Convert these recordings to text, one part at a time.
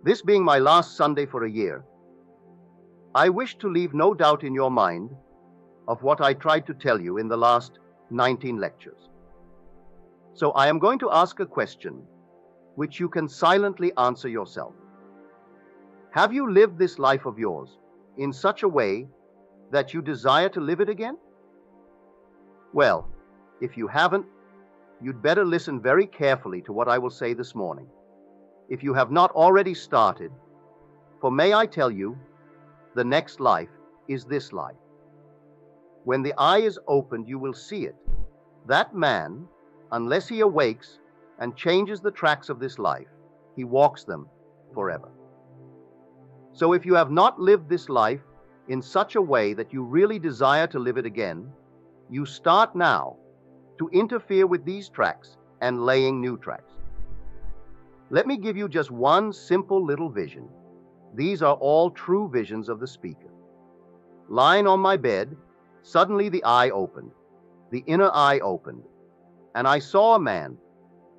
This being my last Sunday for a year, I wish to leave no doubt in your mind of what I tried to tell you in the last 19 lectures. So I am going to ask a question which you can silently answer yourself. Have you lived this life of yours in such a way that you desire to live it again? Well, if you haven't, you'd better listen very carefully to what I will say this morning. If you have not already started, for may I tell you, the next life is this life. When the eye is opened, you will see it. That man, unless he awakes and changes the tracks of this life, he walks them forever. So if you have not lived this life in such a way that you really desire to live it again, you start now to interfere with these tracks and laying new tracks. Let me give you just one simple little vision. These are all true visions of the speaker. Lying on my bed, suddenly the eye opened, the inner eye opened, and I saw a man,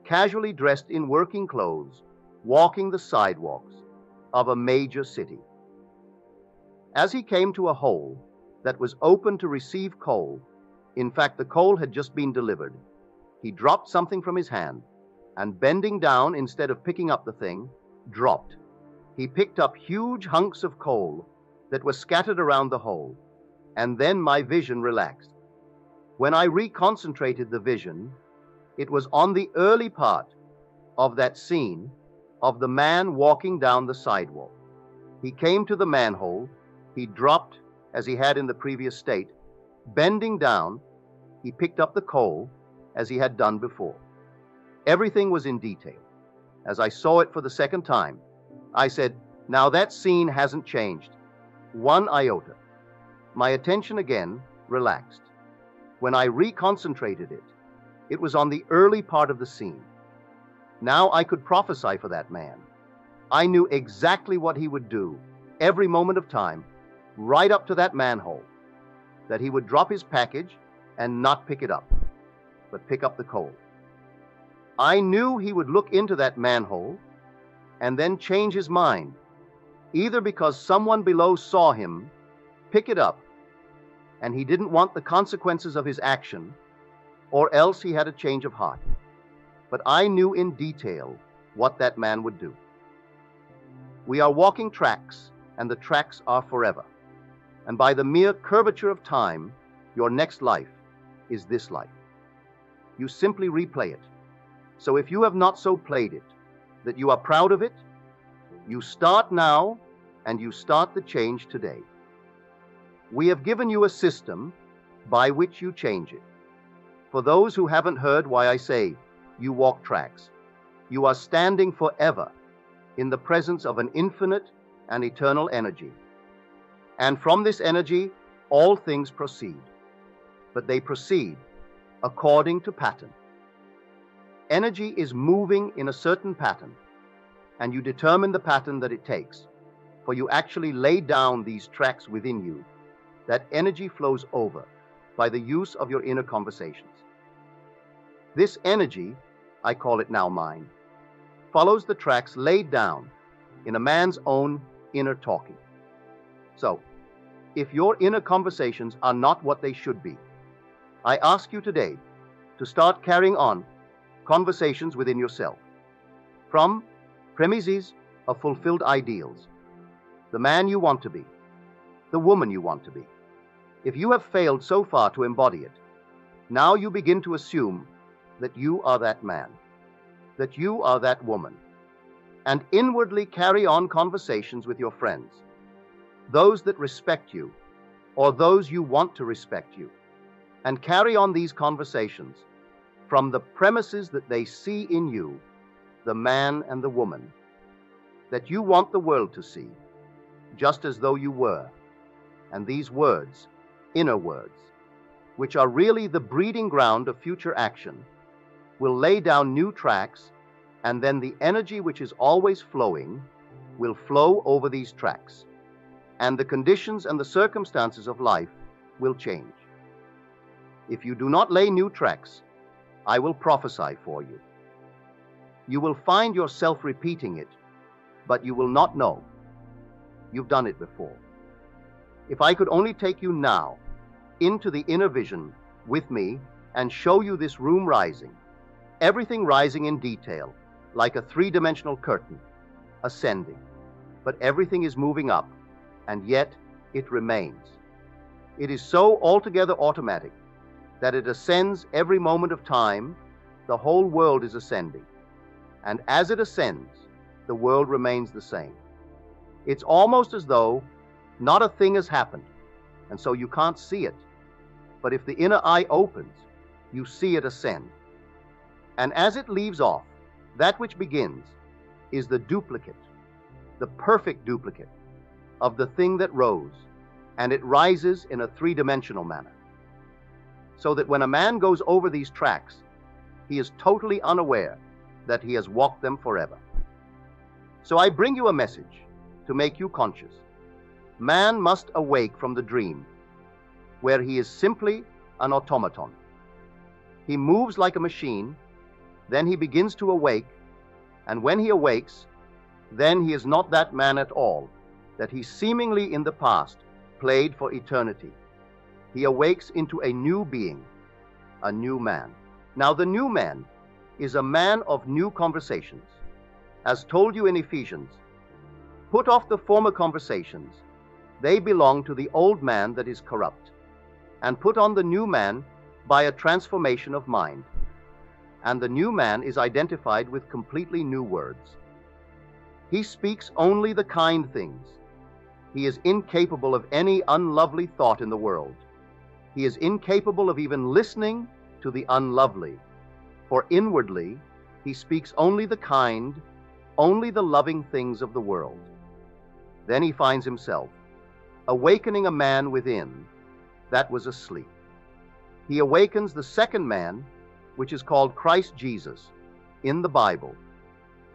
casually dressed in working clothes, walking the sidewalks of a major city. As he came to a hole that was open to receive coal, in fact, the coal had just been delivered, he dropped something from his hand, and bending down instead of picking up the thing, dropped. He picked up huge hunks of coal that were scattered around the hole, and then my vision relaxed. When I reconcentrated the vision, it was on the early part of that scene of the man walking down the sidewalk. He came to the manhole, he dropped, as he had in the previous state. Bending down, he picked up the coal as he had done before. Everything was in detail. As I saw it for the second time, I said, now that scene hasn't changed one iota. My attention again relaxed. When I reconcentrated it, it was on the early part of the scene. Now I could prophesy for that man. I knew exactly what he would do every moment of time, right up to that manhole, that he would drop his package and not pick it up, but pick up the coal. I knew he would look into that manhole and then change his mind, either because someone below saw him pick it up and he didn't want the consequences of his action, or else he had a change of heart. But I knew in detail what that man would do. We are walking tracks, and the tracks are forever. And by the mere curvature of time, your next life is this life. You simply replay it. So if you have not so played it that you are proud of it, you start now and you start the change today. We have given you a system by which you change it. For those who haven't heard why I say you walk tracks, you are standing forever in the presence of an infinite and eternal energy. And from this energy, all things proceed. But they proceed according to pattern. Energy is moving in a certain pattern, and you determine the pattern that it takes, for you actually lay down these tracks within you. That energy flows over by the use of your inner conversations. This energy, I call it now mine, follows the tracks laid down in a man's own inner talking. So, if your inner conversations are not what they should be, I ask you today to start carrying on conversations within yourself from premises of fulfilled ideals, the man you want to be, the woman you want to be. If you have failed so far to embody it, now you begin to assume that you are that man, that you are that woman, and inwardly carry on conversations with your friends, those that respect you, or those you want to respect you, and carry on these conversations from the premises that they see in you, the man and the woman, that you want the world to see, just as though you were. And these words, inner words, which are really the breeding ground of future action, will lay down new tracks, and then the energy which is always flowing will flow over these tracks, and the conditions and the circumstances of life will change. If you do not lay new tracks, I will prophesy for you. You will find yourself repeating it, but you will not know. You've done it before. If I could only take you now into the inner vision with me and show you this room rising, everything rising in detail, like a three-dimensional curtain, ascending, but everything is moving up, and yet it remains. It is so altogether automatic that it ascends every moment of time. The whole world is ascending, and as it ascends, the world remains the same. It's almost as though not a thing has happened, and so you can't see it. But if the inner eye opens, you see it ascend. And as it leaves off, that which begins is the duplicate, the perfect duplicate of the thing that rose, and it rises in a three-dimensional manner. So that when a man goes over these tracks, he is totally unaware that he has walked them forever. So I bring you a message to make you conscious. Man must awake from the dream, where he is simply an automaton. He moves like a machine, then he begins to awake, and when he awakes, then he is not that man at all that he seemingly in the past played for eternity. He awakes into a new being, a new man. Now the new man is a man of new conversations. As told you in Ephesians, put off the former conversations. They belong to the old man that is corrupt, and put on the new man by a transformation of mind. And the new man is identified with completely new words. He speaks only the kind things. He is incapable of any unlovely thought in the world. He is incapable of even listening to the unlovely, for inwardly he speaks only the kind, only the loving things of the world. Then he finds himself awakening a man within that was asleep. He awakens the second man, which is called Christ Jesus in the Bible,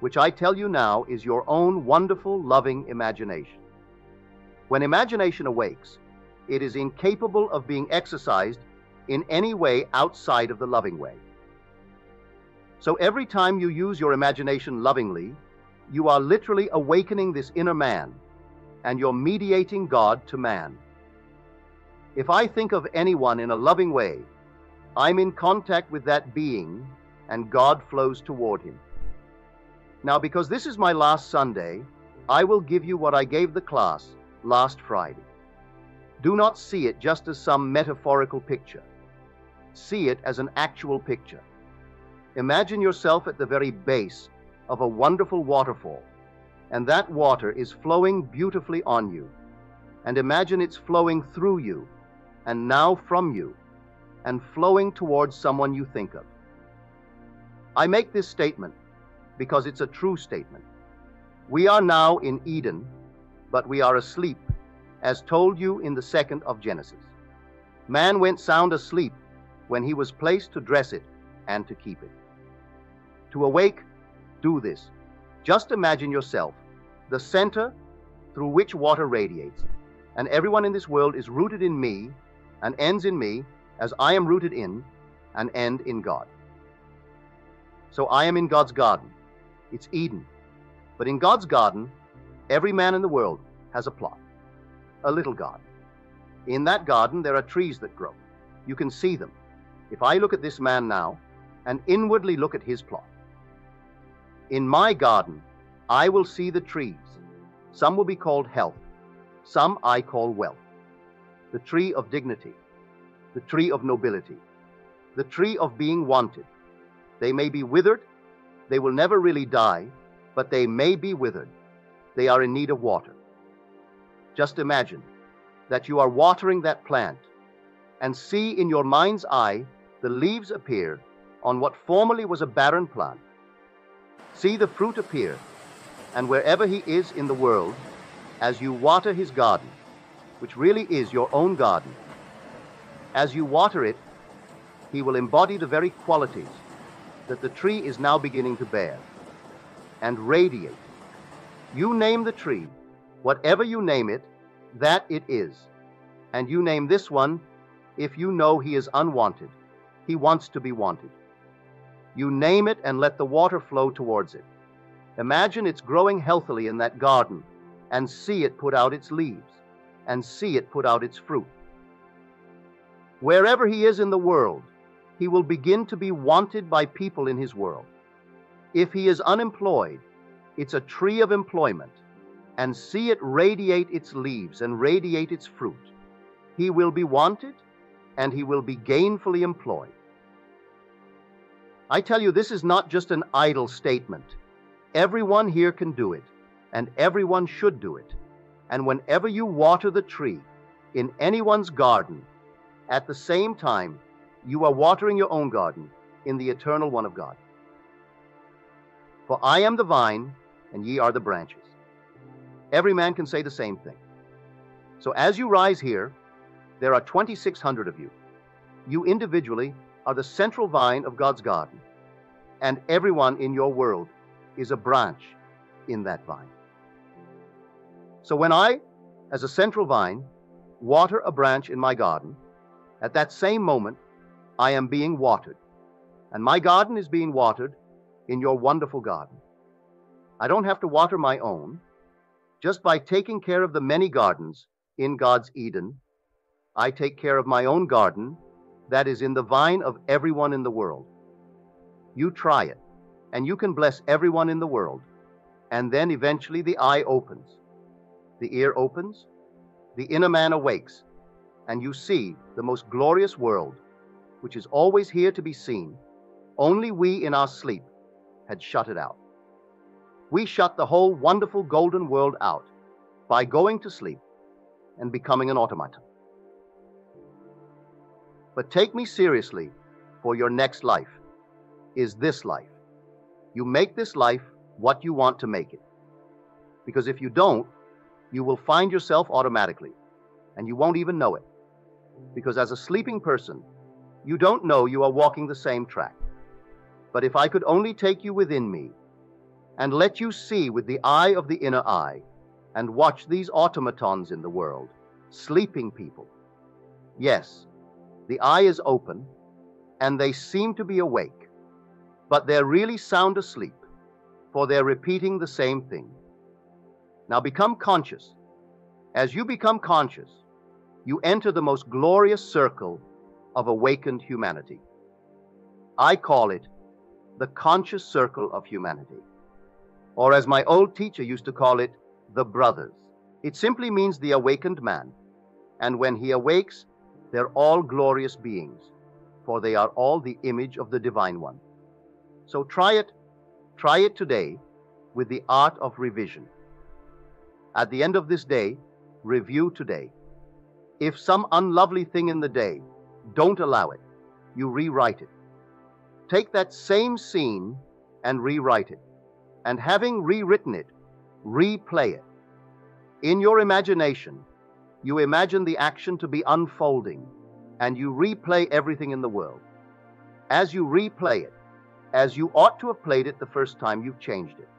which I tell you now is your own wonderful, loving imagination. When imagination awakes, it is incapable of being exercised in any way outside of the loving way. So every time you use your imagination lovingly, you are literally awakening this inner man, and you're mediating God to man. If I think of anyone in a loving way, I'm in contact with that being, and God flows toward him. Now, because this is my last Sunday, I will give you what I gave the class last Friday. Do not see it just as some metaphorical picture. See it as an actual picture. Imagine yourself at the very base of a wonderful waterfall, and that water is flowing beautifully on you. And imagine it's flowing through you, and now from you, and flowing towards someone you think of. I make this statement because it's a true statement. We are now in Eden, but we are asleep, as told you in the 2nd of Genesis. Man went sound asleep when he was placed to dress it and to keep it. To awake, do this. Just imagine yourself the center through which water radiates, and everyone in this world is rooted in me and ends in me, as I am rooted in and end in God. So I am in God's garden. It's Eden. But in God's garden, every man in the world has a plot, a little garden. In that garden, there are trees that grow. You can see them. If I look at this man now and inwardly look at his plot, in my garden, I will see the trees. Some will be called health. Some I call wealth. The tree of dignity, the tree of nobility, the tree of being wanted. They may be withered. They will never really die, but they may be withered. They are in need of water. Just imagine that you are watering that plant, and see in your mind's eye the leaves appear on what formerly was a barren plant. See the fruit appear, and wherever he is in the world, as you water his garden, which really is your own garden, as you water it, he will embody the very qualities that the tree is now beginning to bear and radiate. You name the tree, whatever you name it, that it is. And you name this one if you know he is unwanted. He wants to be wanted. You name it and let the water flow towards it. Imagine it's growing healthily in that garden, and see it put out its leaves, and see it put out its fruit. Wherever he is in the world, he will begin to be wanted by people in his world. If he is unemployed, it's a tree of employment, and see it radiate its leaves and radiate its fruit. He will be wanted, and he will be gainfully employed. I tell you, this is not just an idle statement. Everyone here can do it, and everyone should do it. And whenever you water the tree in anyone's garden, at the same time, you are watering your own garden in the eternal one of God. For I am the vine, and ye are the branches. Every man can say the same thing. So as you rise here, there are 2,600 of you. You individually are the central vine of God's garden, and everyone in your world is a branch in that vine. So when I, as a central vine, water a branch in my garden, at that same moment, I am being watered, and my garden is being watered in your wonderful garden. I don't have to water my own. Just by taking care of the many gardens in God's Eden, I take care of my own garden that is in the vine of everyone in the world. You try it, and you can bless everyone in the world, and then eventually the eye opens, the ear opens, the inner man awakes, and you see the most glorious world, which is always here to be seen. Only we in our sleep had shut it out. We shut the whole wonderful golden world out by going to sleep and becoming an automaton. But take me seriously, for your next life is this life. You make this life what you want to make it. Because if you don't, you will find yourself automatically, and you won't even know it. Because as a sleeping person, you don't know you are walking the same track. But if I could only take you within me and let you see with the eye of the inner eye and watch these automatons in the world, sleeping people. Yes, the eye is open and they seem to be awake, but they're really sound asleep, for they're repeating the same thing. Now become conscious. As you become conscious, you enter the most glorious circle of awakened humanity. I call it the conscious circle of humanity. Or as my old teacher used to call it, the brothers. It simply means the awakened man. And when he awakes, they're all glorious beings, for they are all the image of the Divine One. So try it today with the art of revision. At the end of this day, review today. If some unlovely thing in the day, don't allow it. You rewrite it. Take that same scene and rewrite it. And having rewritten it, replay it. In your imagination, you imagine the action to be unfolding, and you replay everything in the world. As you replay it, as you ought to have played it the first time, you've changed it.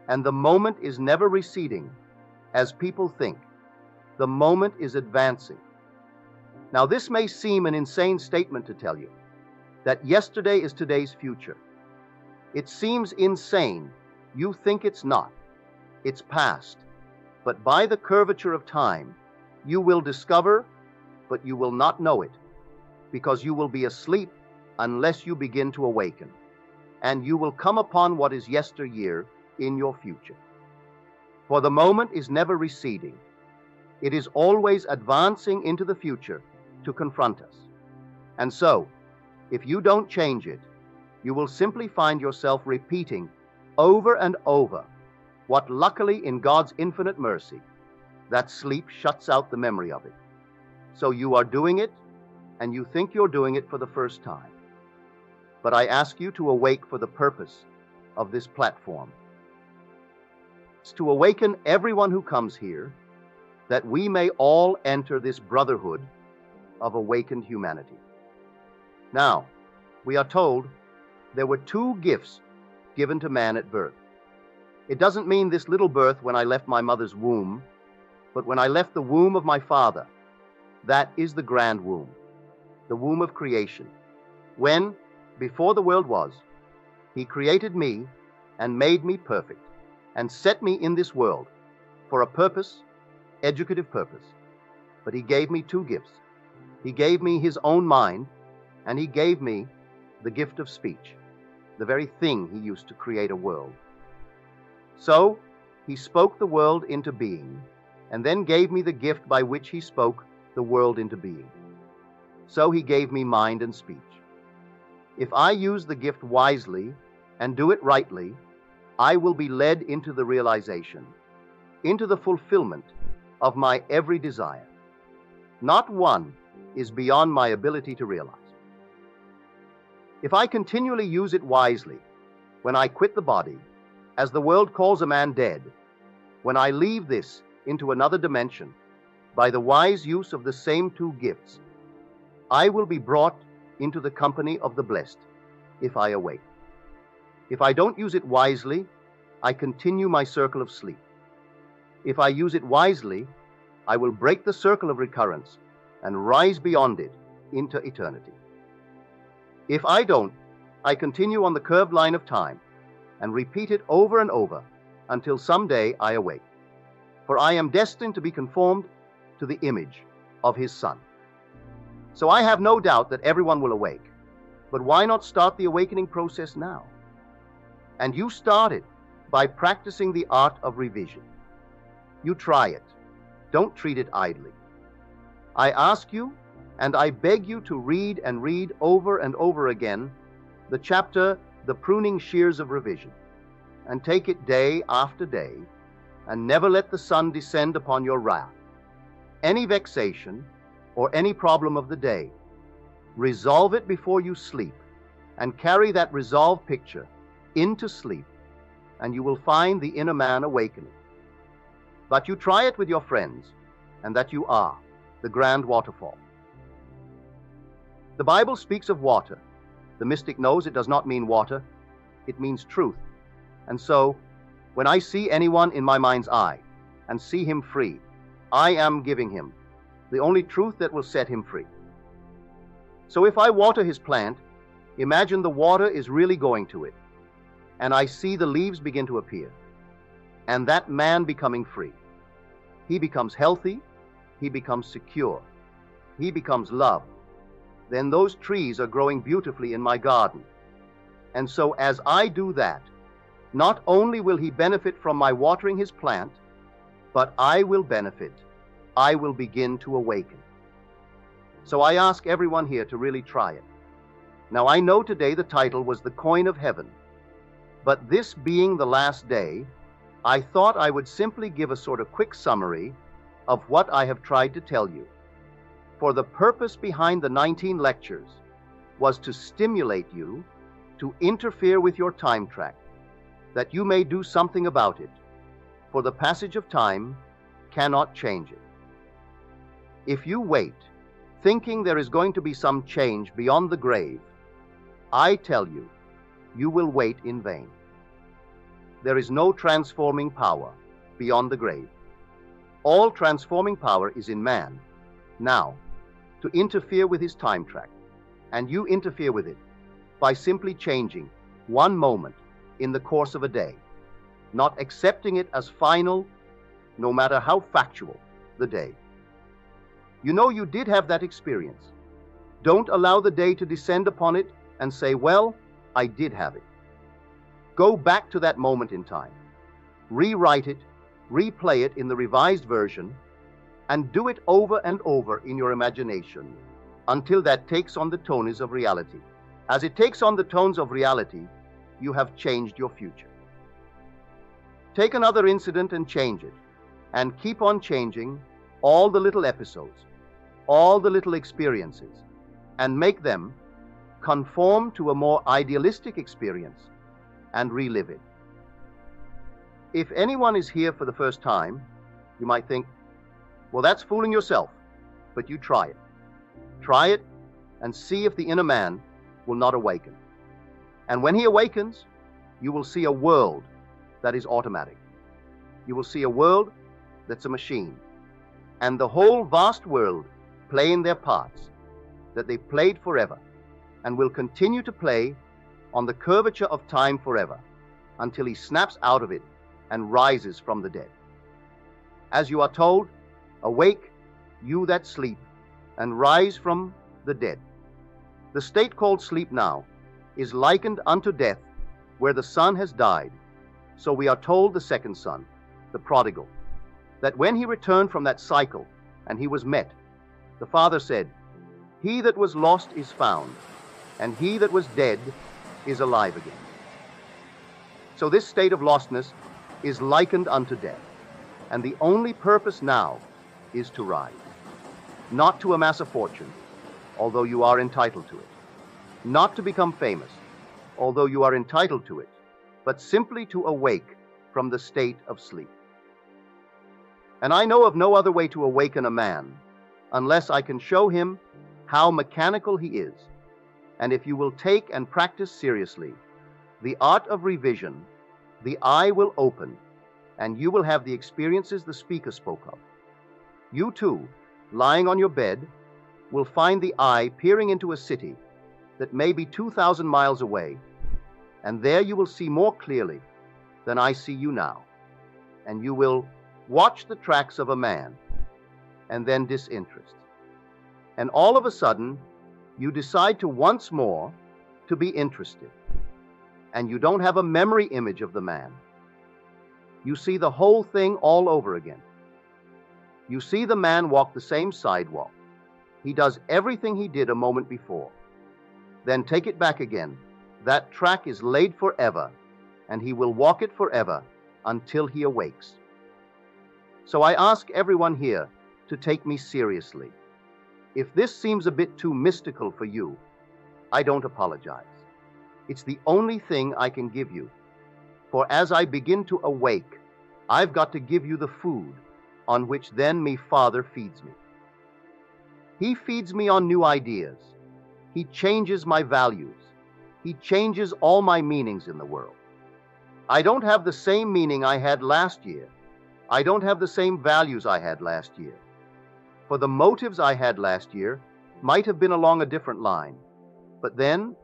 And the moment is never receding, as people think. The moment is advancing. Now, this may seem an insane statement to tell you, that yesterday is today's future. It seems insane. You think it's not. It's past. But by the curvature of time, you will discover, but you will not know it, because you will be asleep unless you begin to awaken, and you will come upon what is yesteryear in your future. For the moment is never receding. It is always advancing into the future to confront us. And so, if you don't change it, you will simply find yourself repeating over and over what, luckily in God's infinite mercy, that sleep shuts out the memory of it. So you are doing it, and you think you're doing it for the first time. But I ask you to awake for the purpose of this platform. It's to awaken everyone who comes here, that we may all enter this brotherhood of awakened humanity. Now, we are told there were 2 gifts given to man at birth. It doesn't mean this little birth when I left my mother's womb, but when I left the womb of my father. That is the grand womb, the womb of creation. When, before the world was, he created me and made me perfect and set me in this world for a purpose, educative purpose. But he gave me two gifts. He gave me his own mind, and he gave me the gift of speech, the very thing he used to create a world. So he spoke the world into being, and then gave me the gift by which he spoke the world into being. So he gave me mind and speech. If I use the gift wisely and do it rightly, I will be led into the realization, into the fulfillment of my every desire. Not one is beyond my ability to realize. If I continually use it wisely, when I quit the body, as the world calls a man dead, when I leave this into another dimension, by the wise use of the same two gifts, I will be brought into the company of the blessed if I awake. If I don't use it wisely, I continue my circle of sleep. If I use it wisely, I will break the circle of recurrence and rise beyond it into eternity. If I don't, I continue on the curved line of time and repeat it over and over until someday I awake. For I am destined to be conformed to the image of his Son. So I have no doubt that everyone will awake. But why not start the awakening process now? And you start it by practicing the art of revision. You try it. Don't treat it idly. I ask you and I beg you to read and read over and over again the chapter, The Pruning Shears of Revision, and take it day after day, and never let the sun descend upon your wrath. Any vexation or any problem of the day, resolve it before you sleep, and carry that resolve picture into sleep, and you will find the inner man awakening. But you try it with your friends, and that you are the grand waterfall. The Bible speaks of water. The mystic knows it does not mean water, it means truth. And so, when I see anyone in my mind's eye and see him free, I am giving him the only truth that will set him free. So if I water his plant, imagine the water is really going to it, and I see the leaves begin to appear, and that man becoming free. He becomes healthy, he becomes secure, he becomes loved. Then those trees are growing beautifully in my garden. And so as I do that, not only will he benefit from my watering his plant, but I will benefit. I will begin to awaken. So I ask everyone here to really try it. Now I know today the title was The Coin of Heaven, but this being the last day, I thought I would simply give a sort of quick summary of what I have tried to tell you. For the purpose behind the 19 lectures was to stimulate you to interfere with your time track, that you may do something about it, for the passage of time cannot change it. If you wait, thinking there is going to be some change beyond the grave, I tell you, you will wait in vain. There is no transforming power beyond the grave. All transforming power is in man, now, to interfere with his time track, and you interfere with it by simply changing one moment in the course of a day, not accepting it as final, no matter how factual the day. You know you did have that experience. Don't allow the day to descend upon it and say, well, I did have it. Go back to that moment in time, rewrite it, replay it in the revised version, and do it over and over in your imagination until that takes on the tones of reality. As it takes on the tones of reality, you have changed your future. Take another incident and change it, and keep on changing all the little episodes, all the little experiences, and make them conform to a more idealistic experience and relive it. If anyone is here for the first time, you might think, well, that's fooling yourself, but you try it. Try it and see if the inner man will not awaken. And when he awakens, you will see a world that is automatic. You will see a world that's a machine. And the whole vast world playing their parts that they played forever and will continue to play on the curvature of time forever. until he snaps out of it and rises from the dead. As you are told, awake, you that sleep, and rise from the dead. The state called sleep now is likened unto death, where the son has died. So we are told the second son, the prodigal, that when he returned from that cycle and he was met, the father said, "He that was lost is found, and he that was dead is alive again." So this state of lostness is likened unto death, and the only purpose now is to rise, not to amass a fortune, although you are entitled to it, not to become famous, although you are entitled to it, but simply to awake from the state of sleep. And I know of no other way to awaken a man unless I can show him how mechanical he is. And if you will take and practice seriously the art of revision, the eye will open, and you will have the experiences the speaker spoke of. You too, lying on your bed, will find the eye peering into a city that may be 2,000 miles away, and there you will see more clearly than I see you now, and you will watch the tracks of a man, and then disinterest. And all of a sudden, you decide to once more to be interested, and you don't have a memory image of the man. You see the whole thing all over again. You see the man walk the same sidewalk. He does everything he did a moment before. Then take it back again. That track is laid forever, and he will walk it forever until he awakes. So I ask everyone here to take me seriously. If this seems a bit too mystical for you, I don't apologize. It's the only thing I can give you. For as I begin to awake, I've got to give you the food on which then me Father feeds me. He feeds me on new ideas. He changes my values. He changes all my meanings in the world. I don't have the same meaning I had last year. I don't have the same values I had last year. For the motives I had last year might have been along a different line. But then,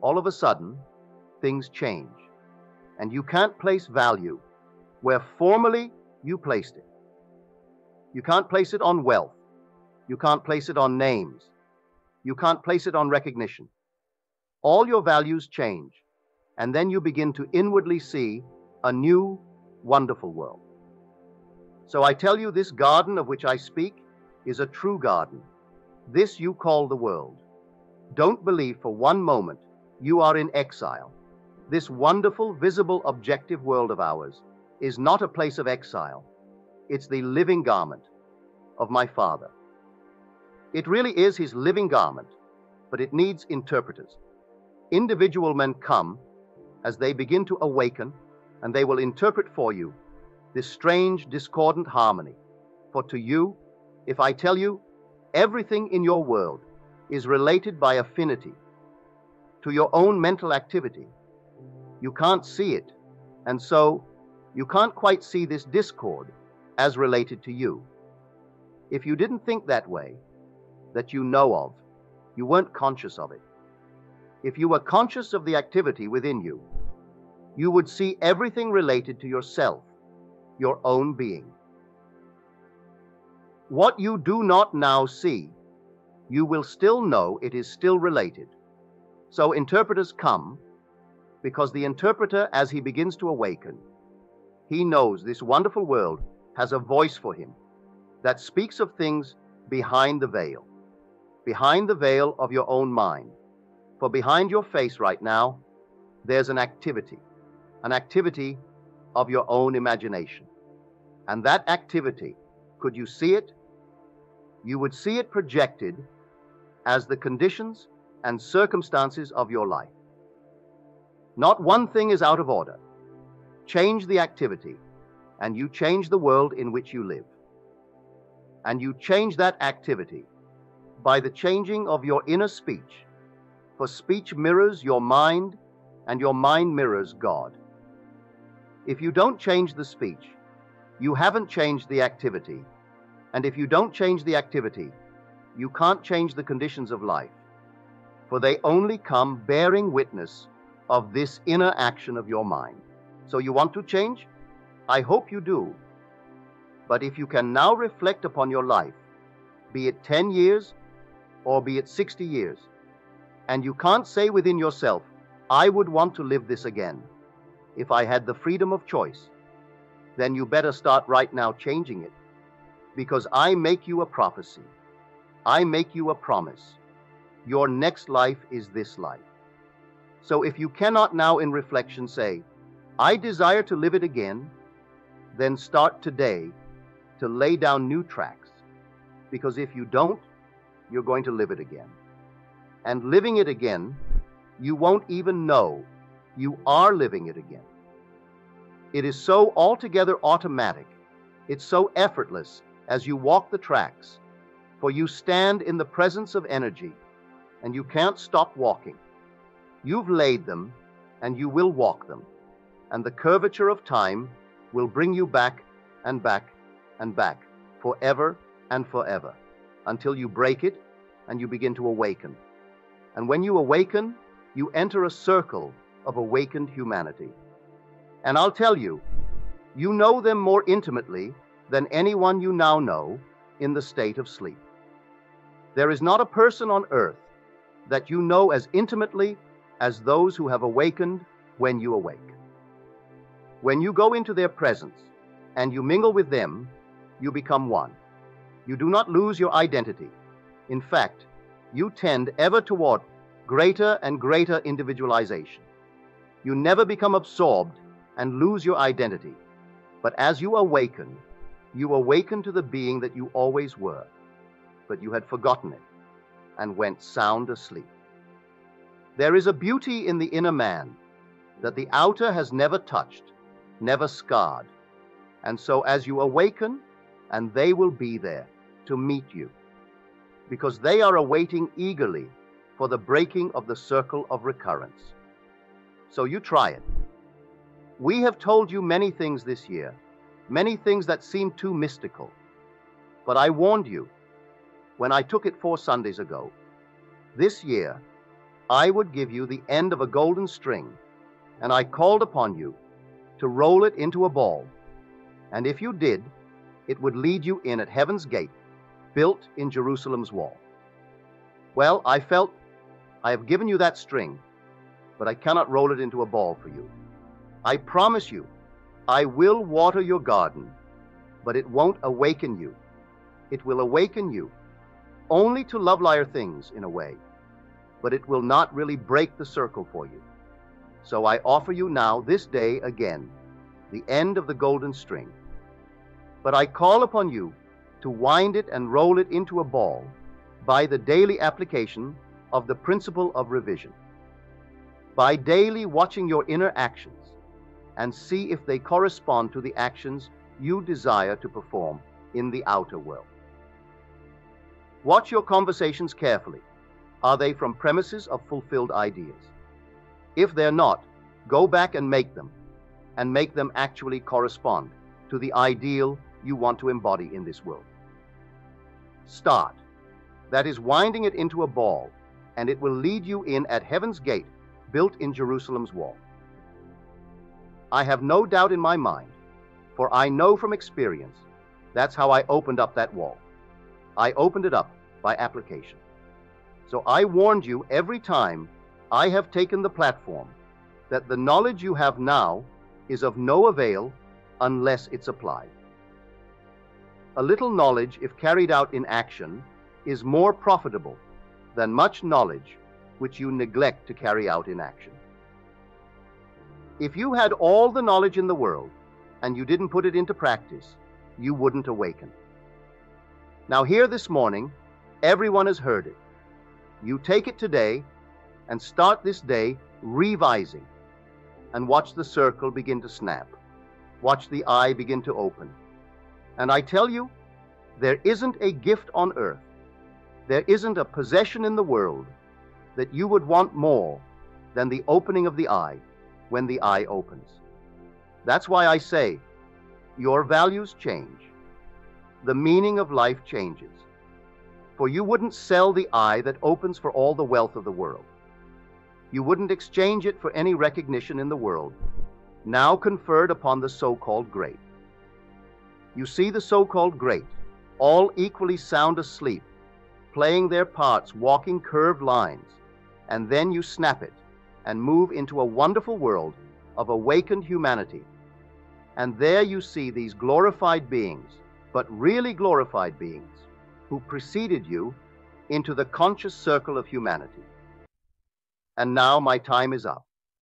all of a sudden, things change. And you can't place value where formerly you placed it. You can't place it on wealth. You can't place it on names. You can't place it on recognition. All your values change, and then you begin to inwardly see a new, wonderful world. So I tell you, this garden of which I speak is a true garden. This you call the world. Don't believe for one moment you are in exile. This wonderful, visible, objective world of ours is not a place of exile. It's the living garment of my Father. It really is his living garment, but it needs interpreters. Individual men come as they begin to awaken, and they will interpret for you this strange, discordant harmony. For to you, if I tell you, everything in your world is related by affinity to your own mental activity, you can't see it, and so you can't quite see this discord as related to you. If you didn't think that way, that you know of, you weren't conscious of it. If you were conscious of the activity within you, you would see everything related to yourself, your own being. What you do not now see, you will still know it is still related. So interpreters come because the interpreter, as he begins to awaken, he knows this wonderful world has a voice for him that speaks of things behind the veil of your own mind. For behind your face right now, there's an activity of your own imagination. And that activity, could you see it? You would see it projected as the conditions and circumstances of your life. Not one thing is out of order. Change the activity, and you change the world in which you live. And you change that activity by the changing of your inner speech. For speech mirrors your mind, and your mind mirrors God. If you don't change the speech, you haven't changed the activity. And if you don't change the activity, you can't change the conditions of life. For they only come bearing witness of this inner action of your mind. So you want to change? I hope you do. But if you can now reflect upon your life, be it 10 years or be it 60 years, and you can't say within yourself, I would want to live this again if I had the freedom of choice, then you better start right now changing it. Because I make you a prophecy. I make you a promise. Your next life is this life. So if you cannot now in reflection say, I desire to live it again, then start today to lay down new tracks. Because if you don't, you're going to live it again. And living it again, you won't even know you are living it again. It is so altogether automatic. It's so effortless as you walk the tracks, for you stand in the presence of energy, and you can't stop walking. You've laid them, and you will walk them, and the curvature of time will bring you back and back and back, forever and forever, until you break it and you begin to awaken. And when you awaken, you enter a circle of awakened humanity. And I'll tell you, you know them more intimately than anyone you now know in the state of sleep. There is not a person on earth that you know as intimately as those who have awakened when you awake. When you go into their presence and you mingle with them, you become one. You do not lose your identity. In fact, you tend ever toward greater and greater individualization. You never become absorbed and lose your identity. But as you awaken to the being that you always were, but you had forgotten it and went sound asleep. There is a beauty in the inner man that the outer has never touched, never scarred. And so as you awaken, and they will be there to meet you, because they are awaiting eagerly for the breaking of the circle of recurrence. So you try it. We have told you many things this year, many things that seem too mystical. But I warned you when I took it 4 Sundays ago. This year, I would give you the end of a golden string, and I called upon you to roll it into a ball. And if you did, it would lead you in at heaven's gate, built in Jerusalem's wall. Well, I felt I have given you that string, but I cannot roll it into a ball for you. I promise you, I will water your garden, but it won't awaken you. It will awaken you only to lovelier things in a way, but it will not really break the circle for you. So I offer you now, this day again, the end of the golden string. But I call upon you to wind it and roll it into a ball by the daily application of the principle of revision. By daily watching your inner actions and see if they correspond to the actions you desire to perform in the outer world. Watch your conversations carefully. Are they from premises of fulfilled ideas? If they're not, go back and make them actually correspond to the ideal you want to embody in this world. Start. That is winding it into a ball, and it will lead you in at heaven's gate, built in Jerusalem's wall. I have no doubt in my mind, for I know from experience, that's how I opened up that wall. I opened it up by application. So I warned you every time I have taken the platform that the knowledge you have now is of no avail unless it's applied. A little knowledge, if carried out in action, is more profitable than much knowledge which you neglect to carry out in action. If you had all the knowledge in the world and you didn't put it into practice, you wouldn't awaken. Now here this morning, everyone has heard it. You take it today and start this day revising, and watch the circle begin to snap. Watch the eye begin to open. And I tell you, there isn't a gift on earth, there isn't a possession in the world that you would want more than the opening of the eye when the eye opens. That's why I say, your values change. The meaning of life changes. For you wouldn't sell the eye that opens for all the wealth of the world. You wouldn't exchange it for any recognition in the world. now conferred upon the so-called great. You see the so-called great, all equally sound asleep, playing their parts, walking curved lines, and then you snap it and move into a wonderful world of awakened humanity. And there you see these glorified beings, but really glorified beings, who preceded you into the conscious circle of humanity. And now my time is up.